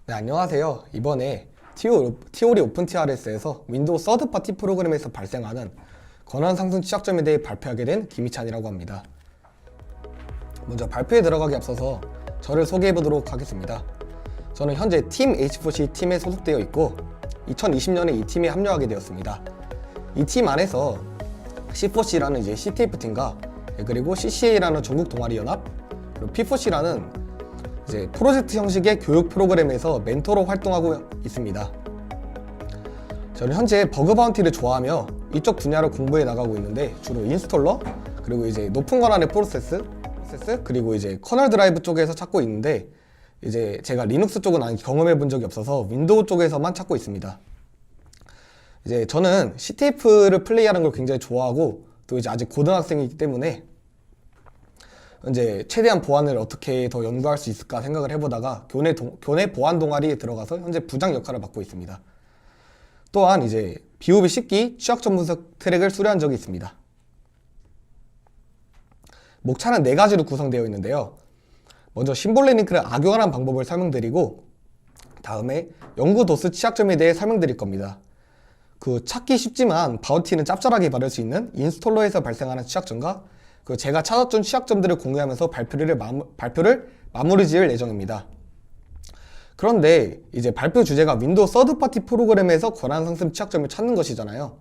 네, 안녕하세요. 이번에 티오리 오픈 TRS에서 윈도우 서드 파티 프로그램에서 발생하는 권한 상승 취약점에 대해 발표하게 된 김희찬이라고 합니다. 먼저 발표에 들어가기 앞서서 저를 소개해 보도록 하겠습니다. 저는 현재 팀 H4C 팀에 소속되어 있고 2020년에 이 팀에 합류하게 되었습니다. 이 팀 안에서 C4C라는 이제 CTF 팀과 그리고 CCA라는 전국 동아리 연합, 그리고 P4C라는 이제 프로젝트 형식의 교육 프로그램에서 멘토로 활동하고 있습니다. 저는 현재 버그 바운티를 좋아하며 이쪽 분야를 공부해 나가고 있는데 주로 인스톨러, 그리고 이제 높은 권한의 프로세스 그리고 이제 커널 드라이브 쪽에서 찾고 있는데, 이제 제가 리눅스 쪽은 아직 경험해 본 적이 없어서 윈도우 쪽에서만 찾고 있습니다. 이제 저는 CTF를 플레이하는 걸 굉장히 좋아하고, 또 이제 아직 고등학생이기 때문에 이제 최대한 보안을 어떻게 더 연구할 수 있을까 생각을 해보다가 교내 보안 동아리에 들어가서 현재 부장 역할을 맡고 있습니다. 또한 이제 BOB 10기 취약점 분석 트랙을 수료한 적이 있습니다. 목차는 4가지로 구성되어 있는데요. 먼저 심볼 리링크를 악용하는 방법을 설명드리고, 다음에 연구 도스 취약점에 대해 설명드릴 겁니다. 그 찾기 쉽지만 바운티는 짭짤하게 받을 수 있는 인스톨러에서 발생하는 취약점과 그 제가 찾았던 취약점들을 공유하면서 발표를 마무리 지을 예정입니다. 그런데 이제 발표 주제가 윈도우 서드 파티 프로그램에서 권한 상승 취약점을 찾는 것이잖아요.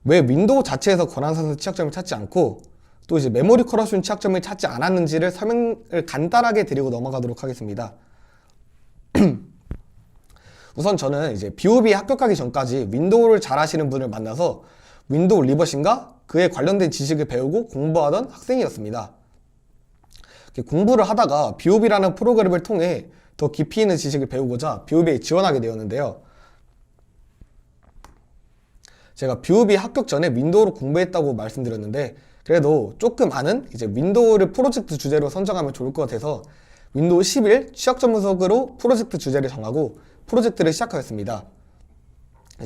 왜 윈도우 자체에서 권한 상승 취약점을 찾지 않고 또 이제 메모리 커러션 취약점을 찾지 않았는지를 설명을 간단하게 드리고 넘어가도록 하겠습니다. 우선 저는 이제 BOB에 합격하기 전까지 윈도우를 잘 하시는 분을 만나서 윈도우 리버싱과 그에 관련된 지식을 배우고 공부하던 학생이었습니다. 공부를 하다가 BOB라는 프로그램을 통해 더 깊이 있는 지식을 배우고자 BOB에 지원하게 되었는데요. 제가 BOB 합격 전에 윈도우를 공부했다고 말씀드렸는데, 그래도 조금 아는 이제 윈도우를 프로젝트 주제로 선정하면 좋을 것 같아서 윈도우 11 취약점 분석으로 프로젝트 주제를 정하고 프로젝트를 시작하였습니다.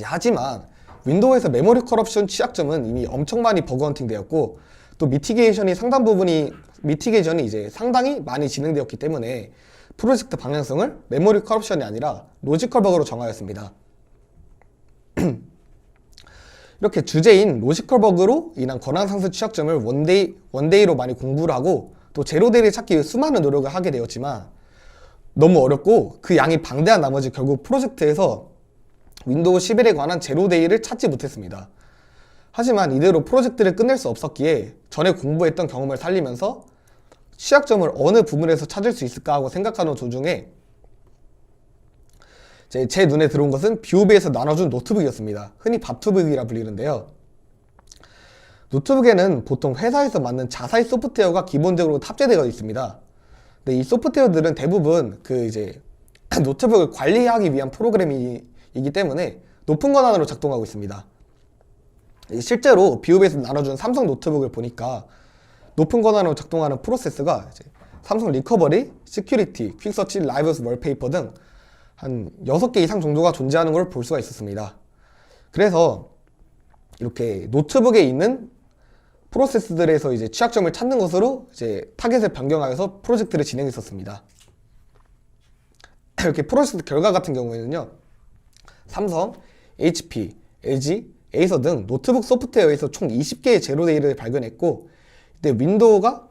하지만 윈도우에서 메모리 커럽션 취약점은 이미 엄청 많이 버그 헌팅 되었고, 또 미티게이션이 이제 상당히 많이 진행되었기 때문에 프로젝트 방향성을 메모리 커럽션이 아니라 로지컬 버그로 정하였습니다. 이렇게 주제인 로지컬 버그로 인한 권한 상승 취약점을 원데이로 많이 공부를 하고 또 제로데이를 찾기 위해 수많은 노력을 하게 되었지만 너무 어렵고 그 양이 방대한 나머지 결국 프로젝트에서 윈도우 11에 관한 제로데이를 찾지 못했습니다. 하지만 이대로 프로젝트를 끝낼 수 없었기에 전에 공부했던 경험을 살리면서 취약점을 어느 부분에서 찾을 수 있을까 하고 생각하는 도중에 제 눈에 들어온 것은 BOB에서 나눠준 노트북이었습니다. 흔히 밥투북이라 불리는데요. 노트북에는 보통 회사에서 만든 자사의 소프트웨어가 기본적으로 탑재되어 있습니다. 근데 이 소프트웨어들은 대부분 그 이제 노트북을 관리하기 위한 프로그램이기 때문에 높은 권한으로 작동하고 있습니다. 실제로 BOB에서 나눠준 삼성 노트북을 보니까 높은 권한으로 작동하는 프로세스가 이제 삼성 리커버리, 시큐리티, 퀵서치, 라이브스 월페이퍼 등 한 6개 이상 정도가 존재하는 걸 볼 수가 있었습니다. 그래서 이렇게 노트북에 있는 프로세스들에서 이제 취약점을 찾는 것으로 이제 타겟을 변경하여서 프로젝트를 진행했었습니다. 이렇게 프로젝트 결과 같은 경우에는요, 삼성, HP, LG, 에이서 등 노트북 소프트웨어에서 총 20개의 제로데이를 발견했고, 이때 윈도우와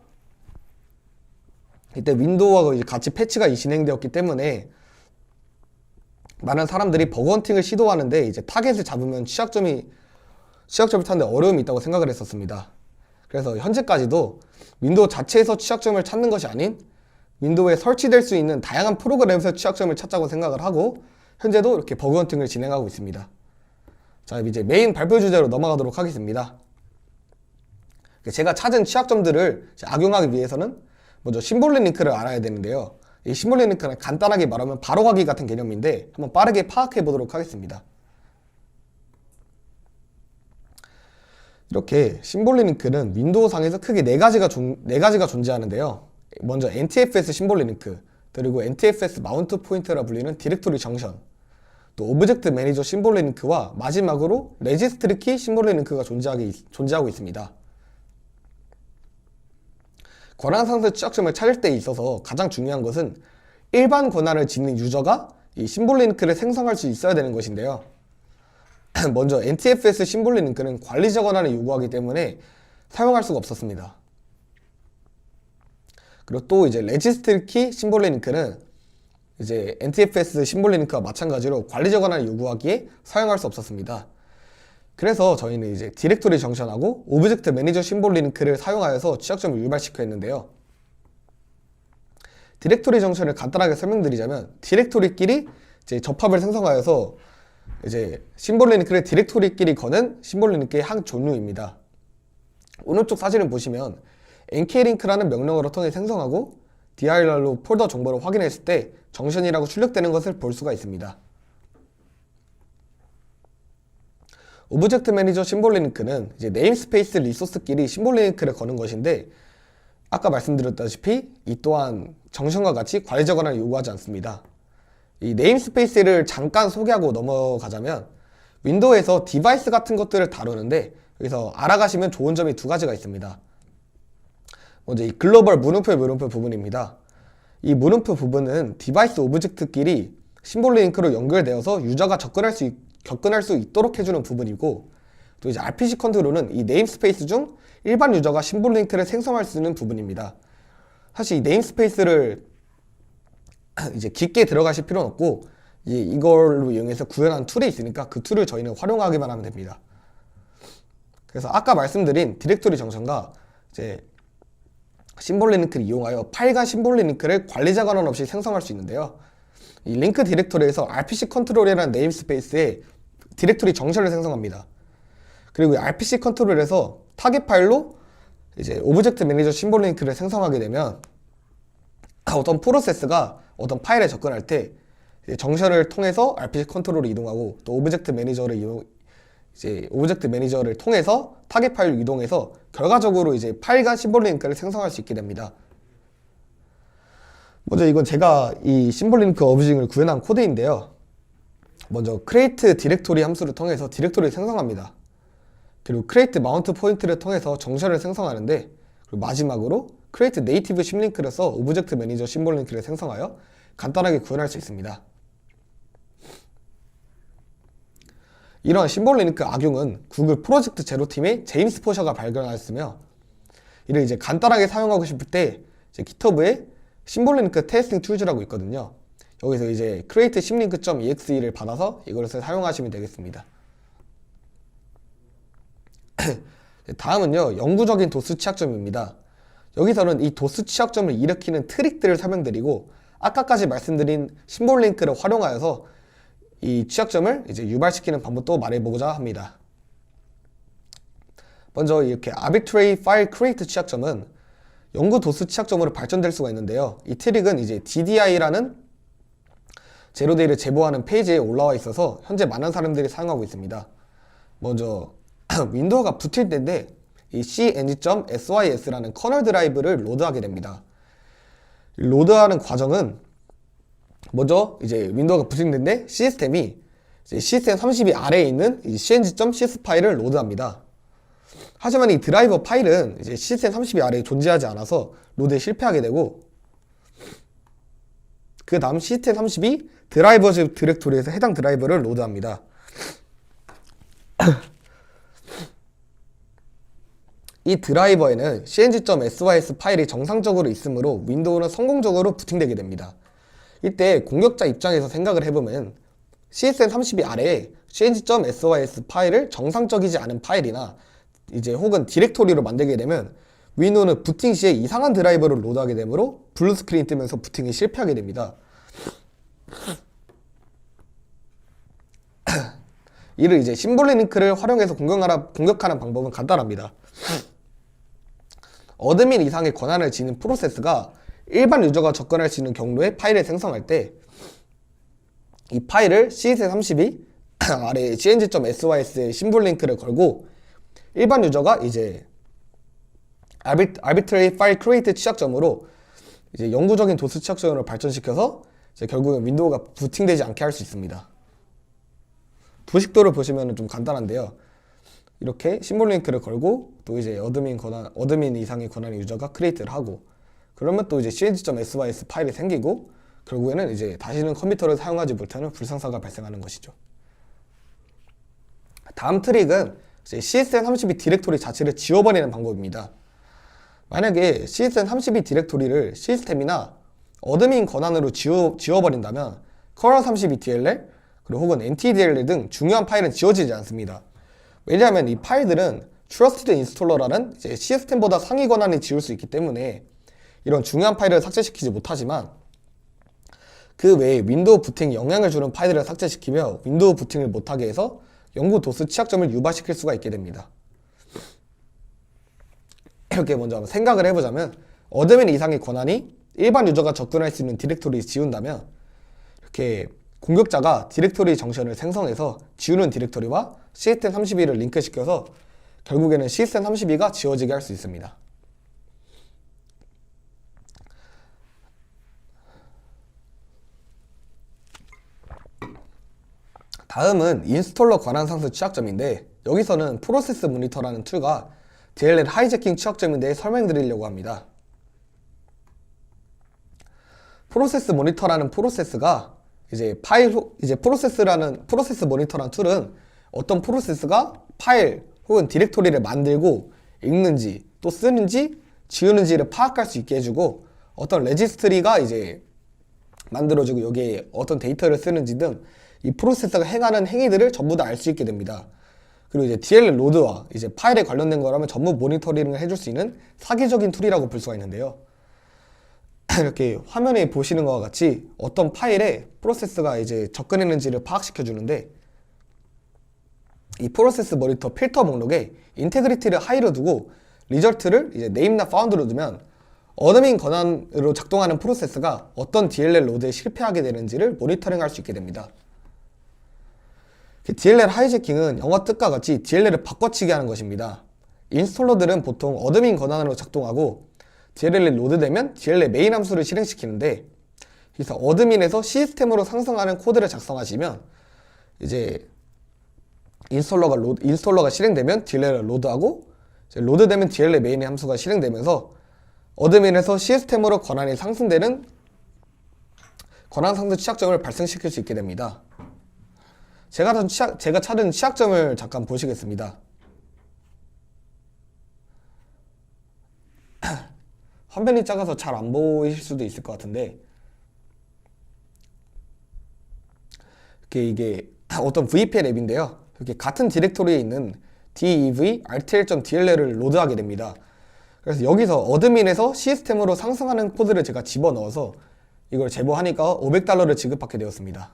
같이 패치가 진행되었기 때문에 많은 사람들이 버그 헌팅을 시도하는데 이제 타겟을 잡으면 취약점을 찾는데 어려움이 있다고 생각을 했었습니다. 그래서 현재까지도 윈도우 자체에서 취약점을 찾는 것이 아닌 윈도우에 설치될 수 있는 다양한 프로그램에서 취약점을 찾자고 생각을 하고 현재도 이렇게 버그 헌팅을 진행하고 있습니다. 자, 이제 메인 발표 주제로 넘어가도록 하겠습니다. 제가 찾은 취약점들을 악용하기 위해서는 먼저 심볼 리링크를 알아야 되는데요. 이 심볼 리링크는 간단하게 말하면 바로 가기 같은 개념인데 한번 빠르게 파악해 보도록 하겠습니다. 이렇게 심볼 리링크는 윈도우 상에서 크게 4가지가 존재하는데요. 먼저 NTFS 심볼 리링크, 그리고 NTFS 마운트 포인트라 불리는 디렉토리 정션, 또 오브젝트 매니저 심볼 리링크와 마지막으로 레지스트리 키 심볼 리링크가 존재하고 있습니다. 권한 상승 취약점을 찾을 때 있어서 가장 중요한 것은 일반 권한을 지닌 유저가 이 심볼 링크를 생성할 수 있어야 되는 것인데요. 먼저 NTFS 심볼 링크는 관리자 권한을 요구하기 때문에 사용할 수가 없었습니다. 그리고 또 이제 레지스트리 키 심볼 링크는 이제 NTFS 심볼 링크와 마찬가지로 관리자 권한을 요구하기에 사용할 수 없었습니다. 그래서 저희는 이제 디렉토리 정션하고 오브젝트 매니저 심볼 링크를 사용하여서 취약점을 유발시켰는데요. 디렉토리 정션을 간단하게 설명드리자면 디렉토리끼리 이제 접합을 생성하여서 이제 심볼 링크를 디렉토리끼리 거는 심볼 링크의 한 종류입니다. 오른쪽 사진을 보시면 nklink라는 명령어를 통해 생성하고 dir로 폴더 정보를 확인했을 때 정션이라고 출력되는 것을 볼 수가 있습니다. 오브젝트 매니저 심볼 링크는 이제 네임스페이스 리소스끼리 심볼 링크를 거는 것인데 아까 말씀드렸다시피 이 또한 정션과 같이 관리자 권한을 요구하지 않습니다. 이 네임스페이스를 잠깐 소개하고 넘어가자면 윈도우에서 디바이스 같은 것들을 다루는데 여기서 알아가시면 좋은 점이 두 가지가 있습니다. 먼저 이 글로벌 물음표 부분입니다. 이 물음표 부분은 디바이스 오브젝트끼리 심볼 링크로 연결되어서 유저가 접근할 수 있도록 해주는 부분이고, 또 이제 RPC 컨트롤은 이 네임스페이스 중 일반 유저가 심볼 링크를 생성할 수 있는 부분입니다. 사실 이 네임스페이스를 이제 깊게 들어가실 필요는 없고 이걸로 이용해서 구현한 툴이 있으니까 그 툴을 저희는 활용하기만 하면 됩니다. 그래서 아까 말씀드린 디렉토리 정션과 이제 심볼 링크를 이용하여 파일간 심볼 링크를 관리자 권한 없이 생성할 수 있는데요. 이 링크 디렉토리에서 RPC 컨트롤이라는 네임스페이스에 디렉토리 정션을 생성합니다. 그리고 이 RPC 컨트롤에서 타겟 파일로 이제 오브젝트 매니저 심볼 링크를 생성하게 되면 어떤 프로세스가 어떤 파일에 접근할 때 정션을 통해서 RPC 컨트롤을 이동하고 또 오브젝트 매니저를 통해서 타겟 파일로 이동해서 결과적으로 이제 파일간 심볼 링크를 생성할 수 있게 됩니다. 먼저 이건 제가 이 심볼 링크 어뷰징을 구현한 코드인데요. 먼저 create 디렉토리 함수를 통해서 디렉토리를 생성합니다. 그리고 create 마운트 포인트를 통해서 정션을 생성하는데, 그리고 마지막으로 create native 심링크를 써 오브젝트 매니저 심볼 링크를 생성하여 간단하게 구현할 수 있습니다. 이러한 심볼 링크 악용은 구글 프로젝트 제로팀의 제임스 포셔가 발견하였으며, 이를 이제 간단하게 사용하고 싶을 때 이제 GitHub에 심볼 링크 테스팅 툴즈라고 있거든요. 여기서 이제 create 심링크.exe를 받아서 이것을 사용하시면 되겠습니다. 다음은요, 영구적인 도스 취약점입니다. 여기서는 이 도스 취약점을 일으키는 트릭들을 설명드리고, 아까까지 말씀드린 심볼 링크를 활용하여서 이 취약점을 이제 유발시키는 방법도 말해보고자 합니다. 먼저 이렇게 arbitrary file create 취약점은 영구 도스 취약점으로 발전될 수가 있는데요. 이 트릭은 이제 DDI라는 제로데이를 제보하는 페이지에 올라와 있어서 현재 많은 사람들이 사용하고 있습니다. 먼저 윈도우가 부틸 때인데 이 cng.sys라는 커널 드라이브를 로드하게 됩니다. 로드하는 과정은 먼저 이제 윈도우가 부팅된데 시스템이 이제 system32 아래에 있는 이 cng.sys 파일을 로드합니다. 하지만 이 드라이버 파일은 이제 system32 아래에 존재하지 않아서 로드에 실패하게 되고, 그 다음 system32 드라이버즈 디렉토리에서 해당 드라이버를 로드합니다. 이 드라이버에는 cng.sys 파일이 정상적으로 있으므로 윈도우는 성공적으로 부팅되게 됩니다. 이때 공격자 입장에서 생각을 해보면 CSN32 아래에 cng.sys 파일을 정상적이지 않은 파일이나 이제 혹은 디렉토리로 만들게 되면 윈도우는 부팅 시에 이상한 드라이버를 로드하게 되므로 블루 스크린이 뜨면서 부팅이 실패하게 됩니다. 이를 이제 심볼 링크를 활용해서 공격하는 방법은 간단합니다. 어드민 이상의 권한을 지닌 프로세스가 일반 유저가 접근할 수 있는 경로의 파일을 생성할 때 이 파일을 CSS32 아래 cng.sys에 심볼 링크를 걸고 일반 유저가 이제 arbitrary file create 취약점으로 이제 영구적인 도스 취약점으로 발전시켜서 이제 결국은 윈도우가 부팅되지 않게 할 수 있습니다. 도식도를 보시면 좀 간단한데요. 이렇게 심볼 링크를 걸고 또 이제 어드민 이상의 권한의 유저가 크리에이트를 하고, 그러면 또 이제 cng.sys 파일이 생기고, 결국에는 이제 다시는 컴퓨터를 사용하지 못하는 불상사가 발생하는 것이죠. 다음 트릭은 이제 CSN32 디렉토리 자체를 지워버리는 방법입니다. 만약에 CSN32 디렉토리를 시스템이나 어드민 권한으로 지워버린다면 curl32 DLL 그리고 혹은 NTDLL 등 중요한 파일은 지워지지 않습니다. 왜냐하면 이 파일들은 Trusted Installer라는 이제 시스템보다 상위 권한이 지울 수 있기 때문에 이런 중요한 파일을 삭제시키지 못하지만 그 외에 윈도우 부팅에 영향을 주는 파일들을 삭제시키며 윈도우 부팅을 못하게 해서 영구 도스 취약점을 유발시킬 수가 있게 됩니다. 이렇게 먼저 한번 생각을 해보자면 어드민 이상의 권한이 일반 유저가 접근할 수 있는 디렉토리를 지운다면 이렇게 공격자가 디렉토리 정션을 생성해서 지우는 디렉토리와 시스템32를 링크시켜서 결국에는 시스템32가 지워지게 할 수 있습니다. 다음은 인스톨러 권한 상수 취약점인데 여기서는 프로세스 모니터라는 툴과 DLL 하이제킹 취약점에 대해 설명드리려고 합니다. 프로세스 모니터라는 프로세스가 이제 프로세스 모니터라는 툴은 어떤 프로세스가 파일 혹은 디렉토리를 만들고 읽는지 또 쓰는지 지우는지를 파악할 수 있게 해주고 어떤 레지스트리가 이제 만들어지고 여기에 어떤 데이터를 쓰는지 등 이 프로세스가 행하는 행위들을 전부 다 알 수 있게 됩니다. 그리고 이제 DLL 로드와 이제 파일에 관련된 거라면 전부 모니터링을 해줄 수 있는 사기적인 툴이라고 볼 수가 있는데요. 이렇게 화면에 보시는 것과 같이 어떤 파일에 프로세스가 이제 접근했는지를 파악시켜 주는데 이 프로세스 모니터 필터 목록에 인테그리티를 하이로 두고 리절트를 이제 네임나 파운드로 두면 어드민 권한으로 작동하는 프로세스가 어떤 DLL 로드에 실패하게 되는지를 모니터링할 수 있게 됩니다. DLL 하이제킹은 영어 뜻과 같이 DLL을 바꿔치기 하는 것입니다. 인스톨러들은 보통 어드민 권한으로 작동하고 DLL이 로드되면 DLL 메인 함수를 실행시키는데 그래서 어드민에서 시스템으로 상승하는 코드를 작성하시면 이제 인스톨러가 실행되면 DLL을 로드하고 로드되면 DLL 메인의 함수가 실행되면서 어드민에서 시스템으로 권한이 상승되는 권한 상승 취약점을 발생시킬 수 있게 됩니다. 제가 찾은 취약점을 잠깐 보시겠습니다. 화면이 작아서 잘 안 보이실 수도 있을 것 같은데 이게 어떤 VPN 앱인데요. 이렇게 같은 디렉토리에 있는 dev rtl.dll을 로드하게 됩니다. 그래서 여기서 어드민에서 시스템으로 상승하는 코드를 제가 집어넣어서 이걸 제보하니까 $500를 지급받게 되었습니다.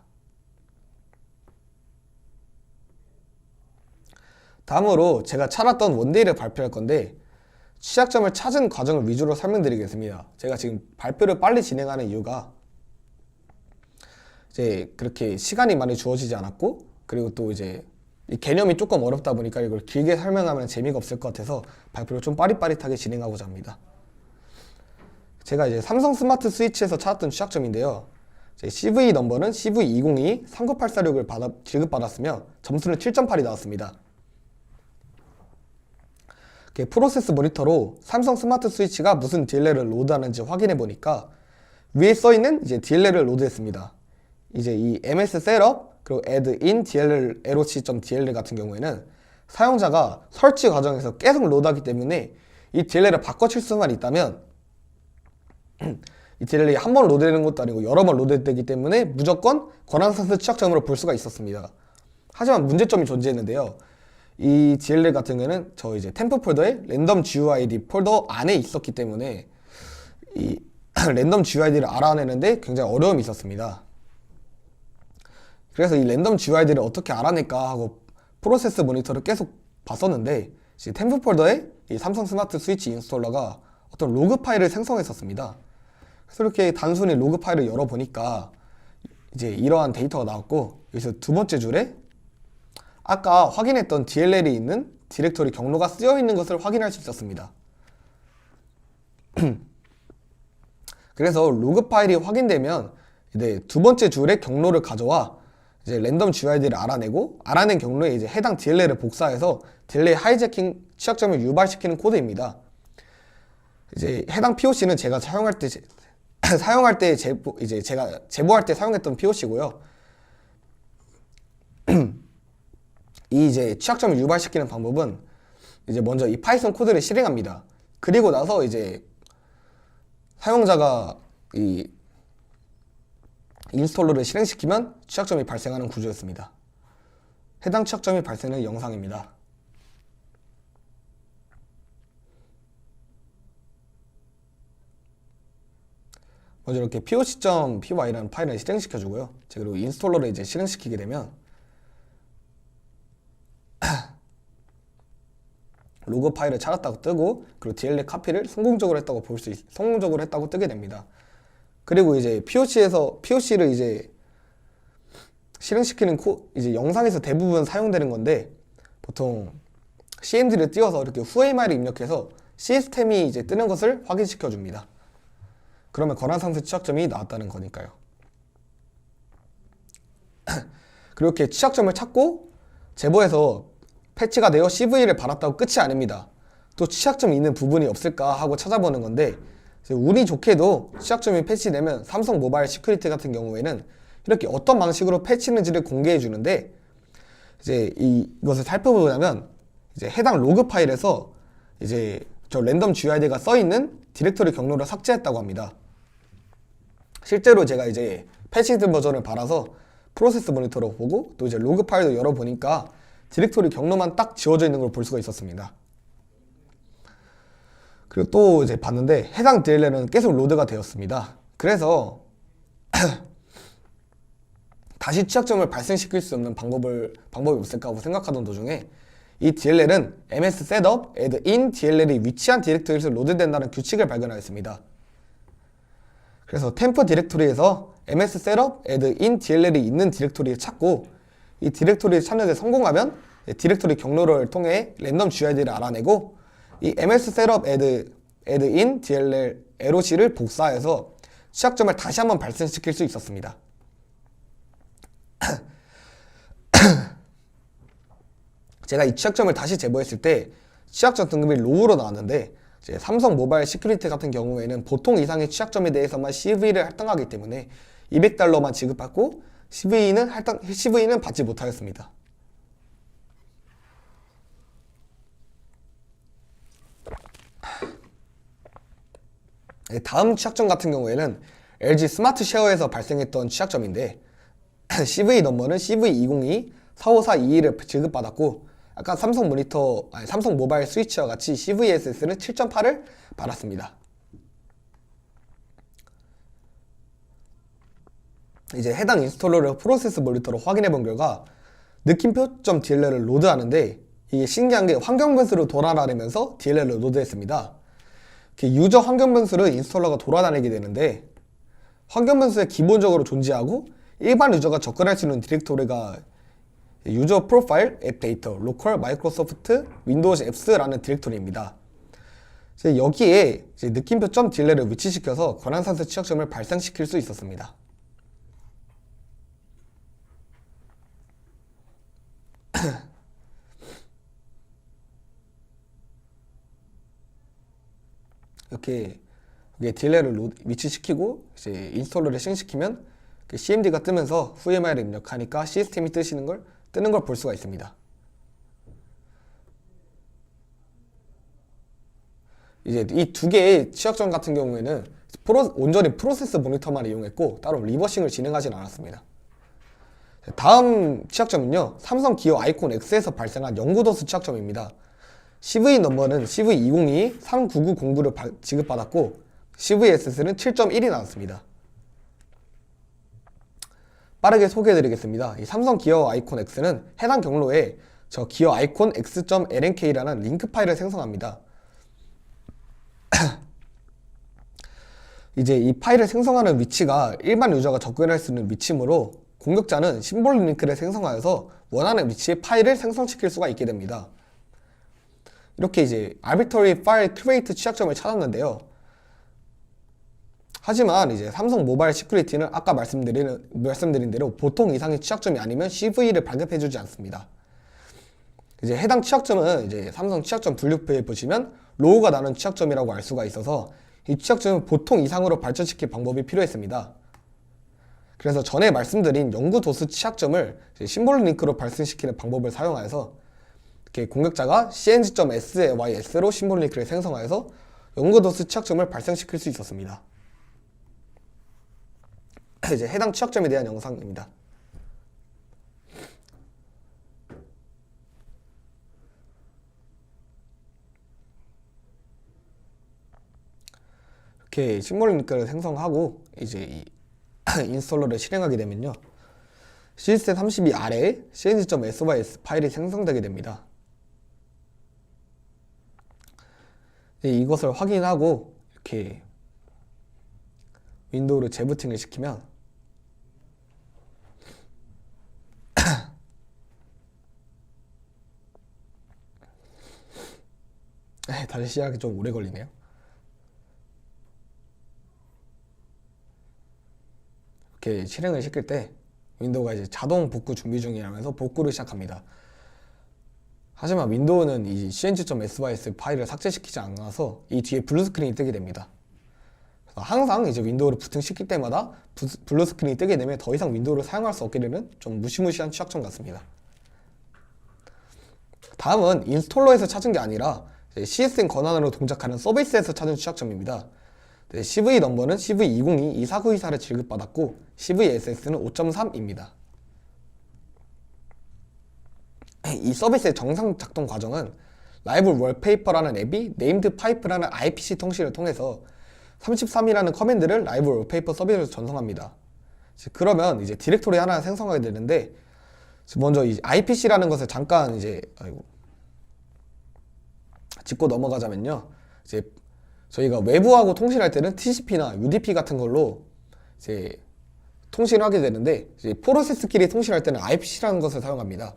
다음으로 제가 찾았던 원데이를 발표할 건데 취약점을 찾은 과정을 위주로 설명드리겠습니다. 제가 지금 발표를 빨리 진행하는 이유가 이제 그렇게 시간이 많이 주어지지 않았고 그리고 또 이제 이 개념이 조금 어렵다 보니까 이걸 길게 설명하면 재미가 없을 것 같아서 발표를 좀 빠릿빠릿하게 진행하고자 합니다. 제가 이제 삼성 스마트 스위치에서 찾았던 취약점인데요. CV 넘버는 CV202 39846을 지급받았으며 점수는 7.8이 나왔습니다. 프로세스 모니터로 삼성 스마트 스위치가 무슨 DLL을 로드하는지 확인해 보니까 위에 써있는 이제 DLL을 로드했습니다. 이제 이 ms setup 그리고 add in DLL loc.dll 같은 경우에는 사용자가 설치 과정에서 계속 로드하기 때문에 이 DLL을 바꿔칠 수만 있다면 이 DLL이 한 번 로드되는 것도 아니고 여러 번 로드되기 때문에 무조건 권한상승 취약점으로 볼 수가 있었습니다. 하지만 문제점이 존재했는데요. 이 DLL 같은 경우는 저 이제 템프 폴더에 랜덤 GUID 폴더 안에 있었기 때문에 이 랜덤 GUID를 알아내는데 굉장히 어려움이 있었습니다. 그래서 이 랜덤 GUID를 어떻게 알아낼까 하고 프로세스 모니터를 계속 봤었는데 템프 폴더에 이 삼성 스마트 스위치 인스톨러가 어떤 로그 파일을 생성했었습니다. 그래서 이렇게 단순히 로그 파일을 열어보니까 이제 이러한 데이터가 나왔고 여기서 두 번째 줄에 아까 확인했던 DLL이 있는 디렉토리 경로가 쓰여 있는 것을 확인할 수 있었습니다. 그래서 로그 파일이 확인되면 이제 두 번째 줄의 경로를 가져와 이제 랜덤 GUID를 알아내고 알아낸 경로에 이제 해당 DLL을 복사해서 DLL 하이제킹 취약점을 유발시키는 코드입니다. 이제 해당 POC는 제가 사용할 때 사용할 때 이제 제가 제보할 때 사용했던 POC고요. 이 이제 취약점을 유발시키는 방법은 이제 먼저 이 파이썬 코드를 실행합니다. 그리고 나서 이제 사용자가 이 인스톨러를 실행시키면 취약점이 발생하는 구조였습니다. 해당 취약점이 발생하는 영상입니다. 먼저 이렇게 poc.py라는 파일을 실행시켜주고요. 그리고 인스톨러를 이제 실행시키게 되면 로그 파일을 찾았다고 뜨고, 그리고 DLL 카피를 성공적으로 했다고 뜨게 됩니다. 그리고 이제 POC를 이제 실행시키는 이제 영상에서 대부분 사용되는 건데, 보통 CMD를 띄워서 이렇게 whoamI를 입력해서 시스템이 이제 뜨는 것을 확인시켜 줍니다. 그러면 권한상승 취약점이 나왔다는 거니까요. 그렇게 취약점을 찾고 제보해서 패치가 되어 CV를 받았다고 끝이 아닙니다. 또 취약점이 있는 부분이 없을까 하고 찾아보는 건데, 운이 좋게도 취약점이 패치되면 삼성 모바일 시큐리티 같은 경우에는 이렇게 어떤 방식으로 패치는지를 공개해 주는데, 이제 이것을 살펴보자면 이제 해당 로그 파일에서 이제 저 랜덤 GUID가 써 있는 디렉토리 경로를 삭제했다고 합니다. 실제로 제가 이제 패치드 버전을 받아서 프로세스 모니터로 보고 또 이제 로그 파일도 열어보니까 디렉토리 경로만 딱 지워져 있는 걸 볼 수가 있었습니다. 그리고 또 이제 봤는데 해당 DLL은 계속 로드가 되었습니다. 그래서 다시 취약점을 발생시킬 수 없는 방법이 없을까 하고 생각하던 도중에 이 DLL은 ms setup add in DLL이 위치한 디렉토리에서 로드된다는 규칙을 발견하였습니다. 그래서 템프 디렉토리에서 ms setup add in DLL이 있는 디렉토리를 찾고, 이 디렉토리를 찾는 데 성공하면 디렉토리 경로를 통해 랜덤 GUID를 알아내고 이 ms setup add in DLL LOC를 복사해서 취약점을 다시 한번 발생시킬 수 있었습니다. 제가 이 취약점을 다시 제보했을 때 취약점 등급이 로우로 나왔는데, 이제 삼성 모바일 시큐리티 같은 경우에는 보통 이상의 취약점에 대해서만 CV를 할당하기 때문에 $200만 지급받고 CV는 받지 못하였습니다. 다음 취약점 같은 경우에는 LG 스마트 쉐어에서 발생했던 취약점인데, CV 넘버는 CV202-45422를 지급받았고, 아까 삼성 모바일 스위치와 같이 CVSS는 7.8을 받았습니다. 이제 해당 인스톨러를 프로세스 모니터로 확인해 본 결과 느낌표.dll을 로드하는데, 이게 신기한 게 환경 변수로 돌아다니면서 DLL을 로드했습니다. 유저 환경 변수를 인스톨러가 돌아다니게 되는데, 환경 변수에 기본적으로 존재하고 일반 유저가 접근할 수 있는 디렉토리가 유저 프로파일, 앱 데이터, 로컬, 마이크로소프트, 윈도우즈 앱스라는 디렉토리입니다. 여기에 느낌표.dll을 위치시켜서 권한상승 취약점을 발생시킬 수 있었습니다. 이렇게 DLL을 위치시키고 이제 인스톨러를 실행시키면 CMD가 뜨면서 whoamI를 입력하니까 시스템이 뜨는 걸 볼 수가 있습니다. 이제 이 두 개의 취약점 같은 경우에는 온전히 프로세스 모니터만 이용했고 따로 리버싱을 진행하진 않았습니다. 다음 취약점은요, 삼성 기어 아이콘 X에서 발생한 영구도수 취약점입니다. CV 넘버는 CV202-39909를 지급받았고 CVSS는 7.1이 나왔습니다. 빠르게 소개해드리겠습니다. 이 삼성 기어 아이콘 X는 해당 경로에 저 기어 아이콘 x.lnk라는 링크 파일을 생성합니다. 이제 이 파일을 생성하는 위치가 일반 유저가 접근할 수 있는 위치이므로 공격자는 심볼 링크를 생성하여서 원하는 위치에 파일을 생성시킬 수가 있게 됩니다. 이렇게 이제 arbitrary file create 취약점을 찾았는데요. 하지만 이제 삼성 모바일 시큐리티는 아까 말씀드린 대로 보통 이상의 취약점이 아니면 CV를 발급해주지 않습니다. 이제 해당 취약점은 이제 삼성 취약점 분류표에 보시면 로우가 나는 취약점이라고 알 수가 있어서 이 취약점은 보통 이상으로 발전시킬 방법이 필요했습니다. 그래서 전에 말씀드린 영구 도스 취약점을 심볼 링크로 발생시키는 방법을 사용하여서 이렇게 공격자가 cng.sys로 심볼 링크를 생성하여서 영구 도스 취약점을 발생시킬 수 있었습니다. 이제 해당 취약점에 대한 영상입니다. 이렇게 심볼 링크를 생성하고 이제 이 인스톨러를 실행하게 되면요, 시스템 32 아래에 cng.sys 파일이 생성되게 됩니다. 이것을 확인하고 이렇게 윈도우를 재부팅을 시키면 다시 시작이 좀 오래 걸리네요. 이렇게 실행을 시킬 때 윈도우가 이제 자동 복구 준비 중이라면서 복구를 시작합니다. 하지만 윈도우는 이 cng.sys 파일을 삭제시키지 않아서 이 뒤에 블루 스크린이 뜨게 됩니다. 그래서 항상 이제 윈도우를 부팅시킬 때마다 블루 스크린이 뜨게 되면 더 이상 윈도우를 사용할 수 없게 되는 좀 무시무시한 취약점 같습니다. 다음은 인스톨러에서 찾은 게 아니라 CSN 권한으로 동작하는 서비스에서 찾은 취약점입니다. CV 넘버는 CV202-24924를 지급받았고 CVSS는 5.3입니다. 이 서비스의 정상 작동 과정은 라이브 월페이퍼라는 앱이 네임드 파이프라는 IPC 통신을 통해서 33이라는 커맨드를 라이브 월페이퍼 서비스에서 전송합니다. 그러면 이제 디렉토리 하나 생성하게 되는데, 먼저 이 IPC라는 것을 잠깐 이제 짚고 넘어가자면요, 이제 저희가 외부하고 통신할 때는 TCP나 UDP 같은 걸로 이제 통신을 하게 되는데, 이제 프로세스끼리 통신할 때는 IPC라는 것을 사용합니다.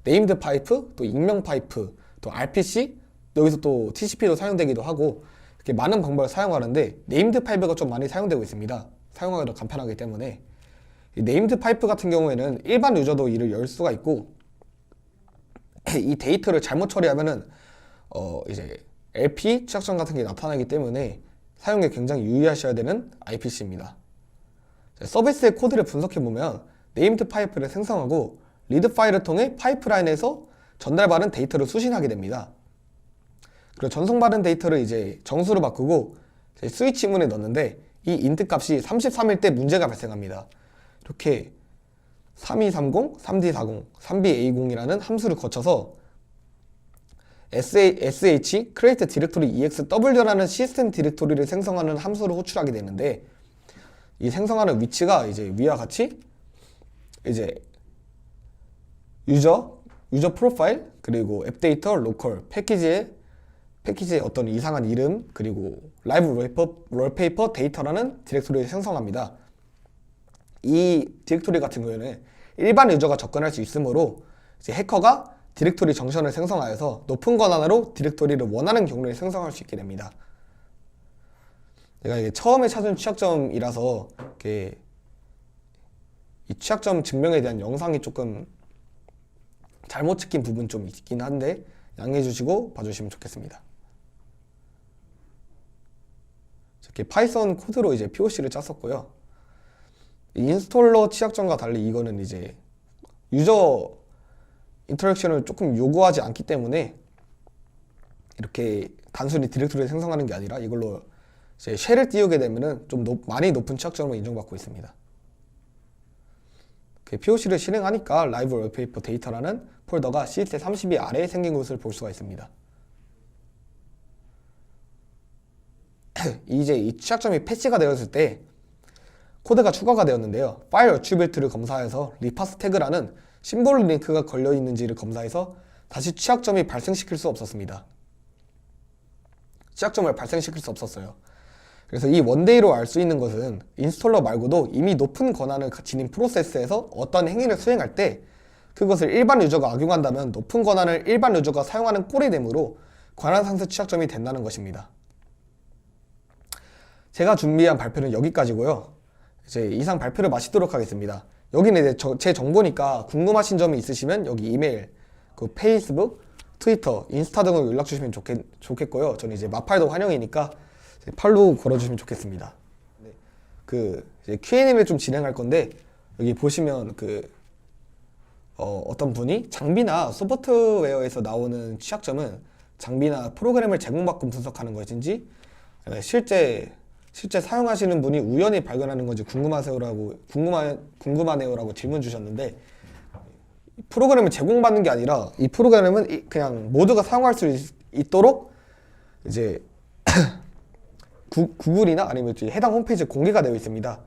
네임드 파이프, 또 익명 파이프, 또 RPC, 여기서 또 TCP도 사용되기도 하고, 이렇게 많은 방법을 사용하는데 네임드 파이프가 좀 많이 사용되고 있습니다. 사용하기도 간편하기 때문에. 이 네임드 파이프 같은 경우에는 일반 유저도 이를 열 수가 있고, 이 데이터를 잘못 처리하면은 이제 LP 취약점 같은 게 나타나기 때문에 사용에 굉장히 유의하셔야 되는 IPC입니다. 서비스의 코드를 분석해보면 네임드 파이프를 생성하고 리드 파일을 통해 파이프라인에서 전달받은 데이터를 수신하게 됩니다. 그리고 전송받은 데이터를 이제 정수로 바꾸고 스위치문에 넣는데, 이 인트 값이 33일 때 문제가 발생합니다. 이렇게 3230, 3240, 32A0이라는 함수를 거쳐서 sh create directory exw라는 시스템 디렉토리를 생성하는 함수를 호출하게 되는데, 이 생성하는 위치가 이제 위와 같이 이제 유저 프로파일, 그리고 앱 데이터, 로컬, 패키지의 어떤 이상한 이름, 그리고 라이브 월페이퍼 데이터라는 디렉토리를 생성합니다. 이 디렉토리 같은 경우에는 일반 유저가 접근할 수 있으므로 이제 해커가 디렉토리 정션을 생성하여서 높은 권한으로 디렉토리를 원하는 경로에 생성할 수 있게 됩니다. 제가 이게 처음에 찾은 취약점이라서 이렇게 이 취약점 증명에 대한 영상이 조금 잘못 찍힌 부분 좀 있긴 한데 양해해 주시고 봐주시면 좋겠습니다. 이렇게 파이썬 코드로 이제 POC를 짰었고요. 인스톨러 취약점과 달리 이거는 이제 유저 인터랙션을 조금 요구하지 않기 때문에 이렇게 단순히 디렉토리를 생성하는 게 아니라 이걸로 이제 쉘을 띄우게 되면은 좀 많이 높은 취약점으로 인정받고 있습니다. POC를 실행하니까 라이브 월페이퍼 데이터라는 폴더가 시스템 32 아래에 생긴 것을 볼 수가 있습니다. 이제 이 취약점이 패치가 되었을 때 코드가 추가가 되었는데요. 파일 어트리뷰트를 검사해서 리파스 태그라는 심볼 링크가 걸려 있는지를 검사해서 다시 취약점이 발생시킬 수 없었습니다. 취약점을 발생시킬 수 없었어요. 그래서 이 원데이로 알 수 있는 것은 인스톨러 말고도 이미 높은 권한을 지닌 프로세스에서 어떤 행위를 수행할 때 그것을 일반 유저가 악용한다면 높은 권한을 일반 유저가 사용하는 꼴이 되므로 권한 상쇄 취약점이 된다는 것입니다. 제가 준비한 발표는 여기까지고요. 이제 이상 발표를 마치도록 하겠습니다. 여기는 이제 제 정보니까 궁금하신 점이 있으시면 여기 이메일, 그 페이스북, 트위터, 인스타 등으로 연락 주시면 좋겠고요. 저는 이제 마팔도 환영이니까 8로 걸어주시면 좋겠습니다. 네. 그 이제 Q&A를 좀 진행할 건데 여기 보시면 어떤 분이 장비나 소프트웨어에서 나오는 취약점은 장비나 프로그램을 제공받고 분석하는 것인지 실제 사용하시는 분이 우연히 발견하는 건지 궁금하네요라고 질문 주셨는데, 프로그램을 제공받는 게 아니라 이 프로그램은 그냥 모두가 사용할 수 있도록 이제 구글이나 아니면 해당 홈페이지에 공개가 되어 있습니다.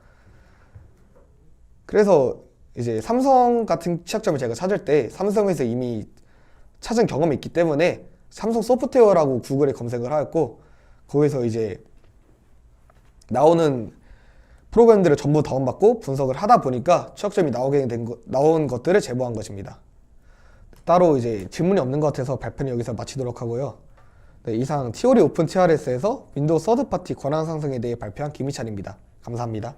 그래서 이제 삼성 같은 취약점을 제가 찾을 때 삼성에서 이미 찾은 경험이 있기 때문에 삼성 소프트웨어라고 구글에 검색을 하였고, 거기서 이제 나오는 프로그램들을 전부 다운받고 분석을 하다 보니까 취약점이 나온 것들을 제보한 것입니다. 따로 이제 질문이 없는 것 같아서 발표는 여기서 마치도록 하고요. 네, 이상 티오리 오픈 TRS에서 윈도우 서드파티 권한 상승에 대해 발표한 김희찬입니다. 감사합니다.